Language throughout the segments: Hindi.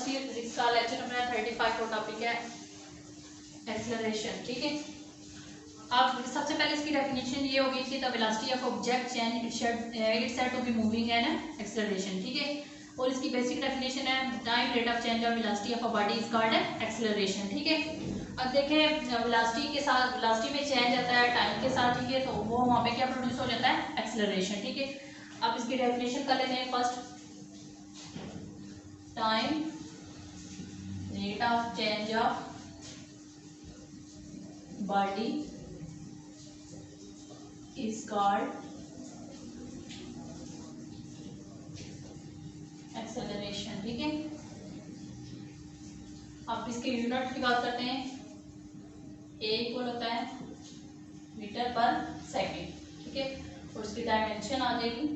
इसका लेक्चर नंबर 35 का टॉपिक है एक्सेलरेशन। ठीक है, अब सबसे पहले इसकी डेफिनेशन ये होगी कि the velocity of object change its said to be moving an acceleration. ठीक है, और इसकी बेसिक डेफिनेशन है time rate of change of velocity of a body is called acceleration. ठीक है, अब देखें वेलोसिटी के साथ, वेलोसिटी में चेंज आता है टाइम के साथ। ठीक है, तो वो वहाँ पे क्या प्रोड्यूस हो जाता है, एक्सेलरेशन। ठीक है, अब इसकी डेफिनेशन कर लेते हैं। First, time rate of change of body is called acceleration। ठीक है, अब इसके यूनिट की बात करते हैं। ए इक्वल होता है मीटर पर सेकेंड। ठीक है, और उसकी डायमेंशन आ जाएगी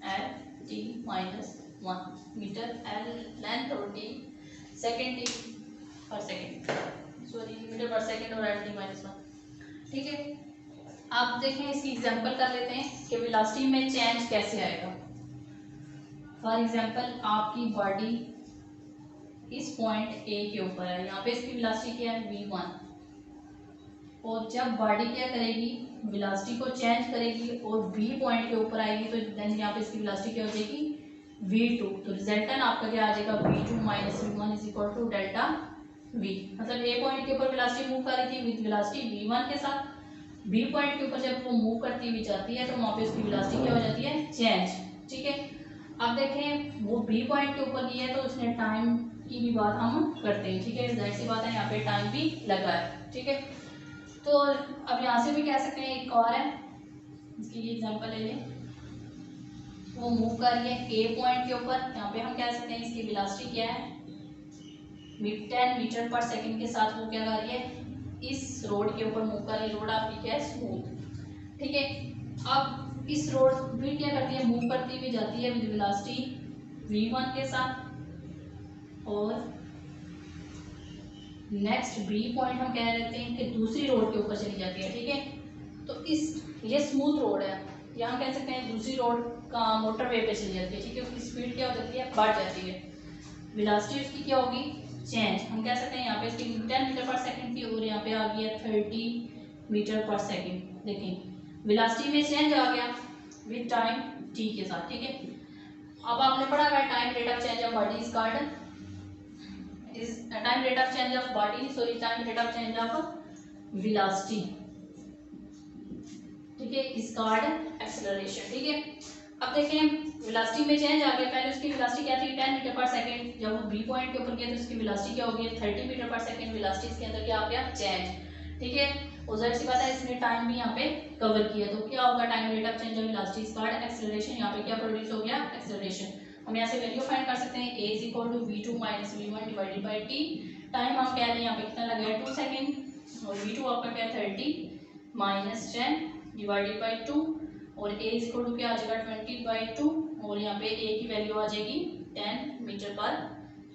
L/t-1 मीटर, L लेंथ और T सेकेंड, T पर सेकेंड, सॉरी मीटर पर सेकेंड और L/t-1। ठीक है, आप देखें इसकी एग्जांपल कर लेते हैं कि वेलोसिटी में चेंज कैसे आएगा। फॉर एग्जांपल आपकी बॉडी इस पॉइंट ए के ऊपर है, यहाँ पे इसकी वेलोसिटी क्या है v1, और जब बॉडी क्या करेगी, वेलोसिटी को चेंज करेगी और b पॉइंट के ऊपर आएगी, तो देन यहाँ पे इसकी वेलोसिटी क्या हो जाएगी v2। तो रिजल्टेंट आपका क्या आ जाएगा v2 - v1 is equal to delta v। मतलब ए पॉइंट के ऊपर वेलोसिटी मूव कर रही थी विद वेलोसिटी v1 के साथ, बी पॉइंट के ऊपर जब वो मूव करती हुई जाती है तो वहाँ पे उसकी वेलोसिटी क्या हो जाती है, चेंज। ठीक है, अब देखें वो बी पॉइंट के ऊपर गई है तो उसने टाइम की भी बात हम करते हैं। ठीक है, जाहिर सी बात है यहाँ पे टाइम भी लगा है। ठीक है, तो अब यहाँ से भी कह सकते हैं, एक और है इसके लिए एग्जाम्पल ले लें। वो मूव कर रही है ए पॉइंट के ऊपर, यहाँ पे हम कह सकते हैं इसकी वेलोसिटी क्या है 10 मीटर पर सेकेंड के साथ वो क्या कर रही है, इस रोड के ऊपर मूव कर रही है। रोड आपकी क्या है, स्मूथ। ठीक है, अब इस रोड भी क्या करती है, मूव करती हुई जाती है विद वेलोसिटी v1 के साथ, और नेक्स्ट बी पॉइंट हम कह देते हैं कि दूसरी रोड के ऊपर चली जाती है। ठीक है, तो ये स्मूथ रोड है, यहाँ कह सकते हैं दूसरी रोड का मोटरवे पे चली जाती है। ठीक है, उसकी स्पीड क्या हो जाती है, बढ़ जाती है। वेलोसिटी उसकी क्या होगी, चेंज। हम कह सकते हैं यहाँ पे इसकी 10 मीटर पर सेकंड थी और यहाँ पे आ गई है 30 मीटर पर सेकंड। देखें वेलोसिटी में चेंज आ गया विद टाइम t के साथ। ठीक है, अब आपने पढ़ा है time rate of change of body is called time rate of change of body, sorry time rate of change of velocity. ठीक है, इज कॉल्ड एक्सेलरेशन। ठीक है, अब देखें वेलोसिटी में चेंज आ गया। पहले उसकी वेलोसिटी क्या थी 10 मीटर पर सेकंड, जब वो बी पॉइंट के ऊपर गया तो उसकी वेलोसिटी क्या हो गई 30 मीटर पर सेकंड। वेलोसिटी इसके अंदर क्या आ गया, चेंज। ठीक है, और जाहिर सी बात है इसने टाइम भी यहाँ पे कवर किया, तो क्या होगा time rate of change of velocity is called acceleration. यहाँ पे क्या प्रोड्यूस हो गया, एक्सेलरेशन। हम यहाँ से वैल्यू फाइंड कर सकते हैं, a = v2 - v1 divided by t। Time हम कह रहे हैं यहाँ पे कितना लगा है 2 सेकंड, और v2 आपका क्या है 30 - 10 डिवाइडेड बाय 2, और a = क्या आ जाएगा 20/2, और यहाँ पे a की वैल्यू आ जाएगी 10 मीटर पर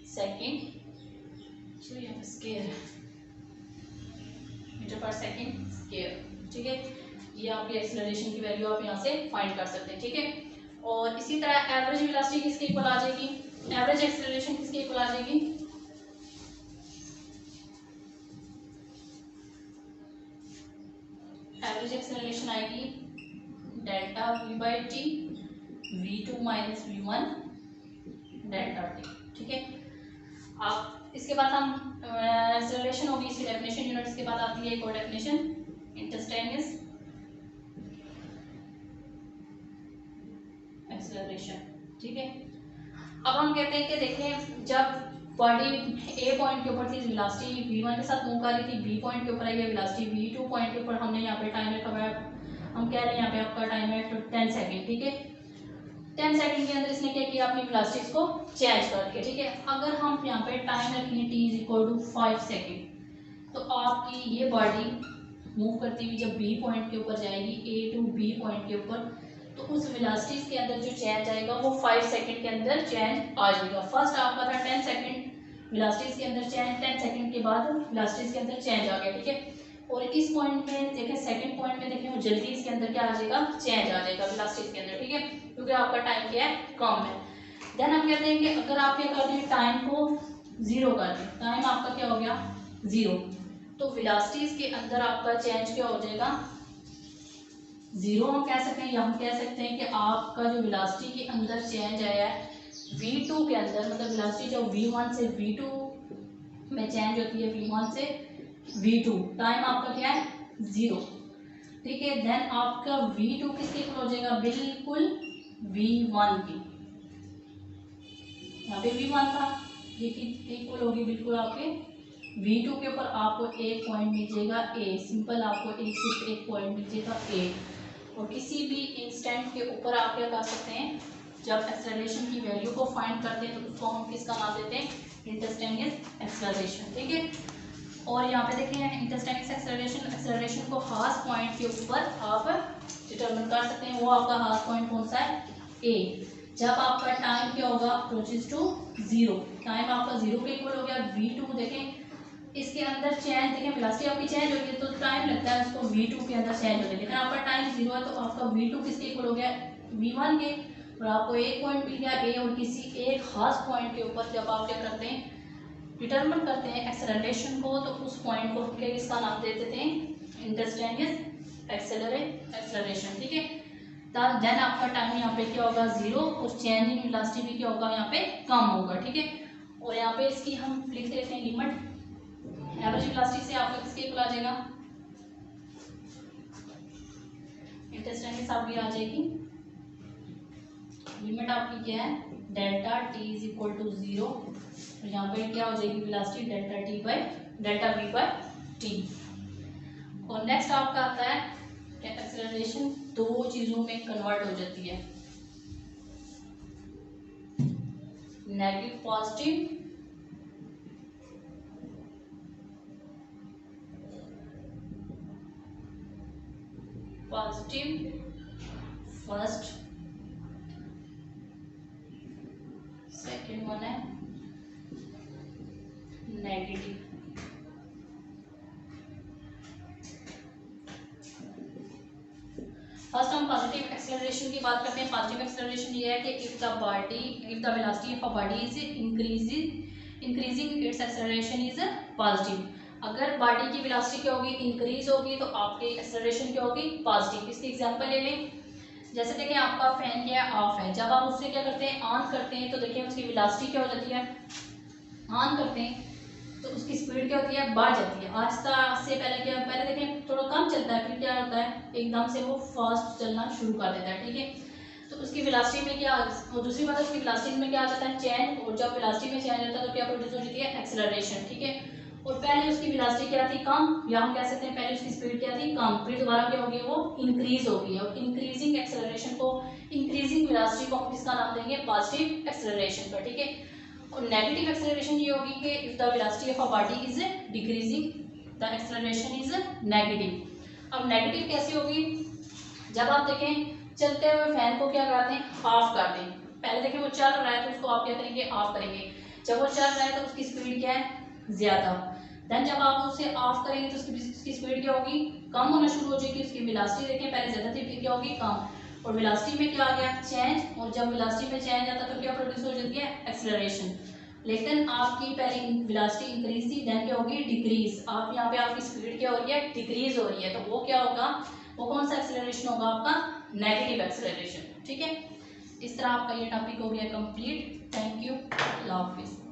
सेकेंड, सो यहाँ पे स्क्वायर मीटर पर सेकेंड स्क्वायर। ठीक है, ये आपकी एक्सेलरेशन की वैल्यू आप यहाँ से फाइंड कर सकते हैं। ठीक है, और इसी तरह एवरेज वेलोसिटी किसके इक्वल आ जाएगी, एवरेज एक्सेलरेशन किसके इक्वल आ जाएगी, एवरेज एक्सेलरेशन आएगी delta v/t, v2 - v1 delta t। ठीक है, आप इसके बाद हम एक्सेलरेशन होगी, इसकी डेफिनेशन यूनिट्स के बाद आती है एक और डेफिनेशन, इंस्टेंटेनियस एक्सेलरेशन। ठीक है, अब हम कहते हैं कि देखें जब बॉडी ए पॉइंट के ऊपर थी, वेलोसिटी v1 के साथ मूव कर रही थी, बी पॉइंट के ऊपर आई है वेलोसिटी v2 पॉइंट के ऊपर, हमने यहाँ पे टाइम रखा हुआ है, हम कह रहे हैं यहाँ पे आपका टाइम है 10 सेकेंड। ठीक है, 10 सेकेंड के अंदर इसने क्या किया, अपनी वेलोसिटी को चेंज कर दिया। ठीक है, अगर हम यहाँ पे टाइम रखेंगे t = 5 सेकेंड, तो आपकी ये बॉडी मूव करती हुई जब बी पॉइंट के ऊपर जाएगी, ए टू बी पॉइंट के ऊपर, तो उस वेलोसिटी के अंदर जो चेंज आएगा वो 5 सेकंड के अंदर चेंज आ जाएगा। फर्स्ट आपका था 10 सेकंड वेलोसिटी के अंदर चेंज, 10 सेकंड के बाद वेलोसिटी के अंदर चेंज आ गया। ठीक है, और इस पॉइंट में देखें, सेकंड पॉइंट में देखें, वो जल्दी इसके अंदर क्या आ जाएगा, चेंज आ जाएगा वेलोसिटी के अंदर, ठीक है, क्योंकि आपका टाइम क्या है, कम है। देन हम कहते हैं कि अगर आप क्या करते हैं, टाइम को 0 कर दें, टाइम आपका क्या हो गया 0, तो वेलोसिटीज के अंदर आपका चेंज क्या हो जाएगा 0 हम कह सकते हैं, या हम कह सकते हैं कि आपका जो वेलोसिटी के अंदर चेंज आया है v2 के अंदर, मतलब वेलोसिटी जो v1 से v2 में चेंज होती है, v1 से v2, टाइम आपका क्या है 0, ठीक है। देन आपका v2 किसके इक्वल हो जाएगा, बिल्कुल v1 की, यहाँ पे v1 था, ये किसके इक्वल होगी, बिल्कुल आपके v2 के ऊपर आपको एक पॉइंट मिलेगा a, सिंपल आपको सिर्फ एक पॉइंट मिलेगा a। और किसी भी इंस्टेंट के ऊपर आप क्या कर सकते हैं, जब एक्सेलरेशन की वैल्यू को फाइंड करते हैं तो उसको हम किसका नाम देते हैं, इंस्टेंटेनियस एक्सेलरेशन, ठीक है। और यहाँ पे देखें इंस्टेंटेनियस एक्सेलरेशन को हाफ पॉइंट के ऊपर आप डिटरमिन कर सकते हैं, वो आपका हाफ पॉइंट कौन सा है, a। जब आपका टाइम क्या होगा, अप्रोचेस टू 0, टाइम आपका 0 के इक्वल हो गया, v2 देखें इसके अंदर चेंज, देखें वेलोसिटी आपकी चेंज होगी है तो टाइम लगता है उसको v2 के अंदर चेंज होगी, लेकिन आपका टाइम 0 है तो आपका v2 किसके इक्वल हो गया, v1 के, और आपको एक पॉइंट मिल गया a, और किसी एक खास पॉइंट के ऊपर जब आप क्या करते हैं, डिटरमिन करते हैं एक्सेलरेशन को, तो उस पॉइंट को क्या किसका नाम दे देते हैं, इंस्टेंटेनियस एक्सेलरेशन, ठीक है। देन आपका टाइम यहाँ पे क्या होगा 0, और चेंज इन वेलोसिटी भी क्या होगा यहाँ पे कम होगा, ठीक है। और यहाँ पे इसकी हम लिख देते हैं लिमिट, एवरेज वेलोसिटी से आपका किसके इक्वल आ जाएगा, इंस्टेंटेनियस आपकी आ जाएगी, लिमिट आपकी क्या है, delta T is equal to 0, और यहाँ पे क्या हो जाएगी velocity delta V by T. और नेक्स्ट आपका आता है एक्सेलरेशन, दो चीजों में कन्वर्ट हो जाती है, negative positive first, second one है नेगेटिव। फर्स्ट हम पॉजिटिव एक्सेलरेशन की बात करते हैं। पॉजिटिव एक्सेलरेशन ये है कि if the velocity of a body is increasing its acceleration is positive. अगर बॉडी की वेलोसिटी क्या होगी, इंक्रीज होगी, तो आपकी एक्सेलरेशन क्या होगी, पॉजिटिव। इसकी एग्जांपल ले लें, जैसे देखिए आपका फैन क्या है, ऑफ है, जब आप उससे क्या करते हैं, ऑन करते हैं, तो देखिए उसकी वेलोसिटी क्या हो जाती है, ऑन करते हैं तो उसकी स्पीड क्या होती है, बढ़ जाती है। आहिस्ता से पहले देखें थोड़ा कम चलता है, फिर क्या होता है, एकदम से वो फास्ट चलना शुरू कर देता है, ठीक है। तो उसकी वेलोसिटी में क्या, और दूसरी बात उसकी वेलोसिटी में क्या आ जाता है, चेंज, और जब वेलोसिटी में चेंज होता है तो क्या प्रोड्यूस हो जाती है, एक्सेलरेशन, ठीक है। और पहले उसकी वेलोसिटी क्या थी, कम, या हम कह सकते हैं पहले उसकी स्पीड क्या थी, कम, फिर दोबारा क्या होगी, वो इंक्रीज होगी। और इंक्रीजिंग एक्सेलरेशन को, इंक्रीजिंग वेलोसिटी को हम किसका नाम देंगे, पॉजिटिव एक्सेलरेशन का, ठीक है। और नेगेटिव एक्सेलरेशन ये होगी कि if the velocity of a body is decreasing the acceleration is negative. अब नेगेटिव कैसे होगी, जब आप देखें चलते हुए फैन को क्या कराते हैं, ऑफ कर दें, पहले देखें वो चल रहा है तो उसको आप क्या करेंगे, ऑफ करेंगे। जब वो चल रहा है तो उसकी स्पीड क्या है, ज्यादा, देन जब आप उसे ऑफ करेंगे तो उसकी स्पीड क्या होगी, कम होना शुरू हो जाएगी। उसकी वेलोसिटी देखें पहले ज्यादा थी, फिर क्या होगी, कम, और वेलोसिटी में क्या आ गया, चेंज, और जब वेलोसिटी में चेंज आता है तो क्या प्रोड्यूस हो जाती है, एक्सेलरेशन। लेकिन आपकी पहले वेलोसिटी इंक्रीज थी, देन क्या होगी, डिक्रीज। आप यहाँ पे आपकी स्पीड क्या हो रही है, डिक्रीज हो रही है, तो वो क्या होगा, वो कौन सा एक्सेलरेशन होगा, आपका नेगेटिव एक्सेलरेशन, ठीक है। इस तरह आपका ये टॉपिक हो गया कंप्लीट। थैंक यू, अल्लाह हाफिज़।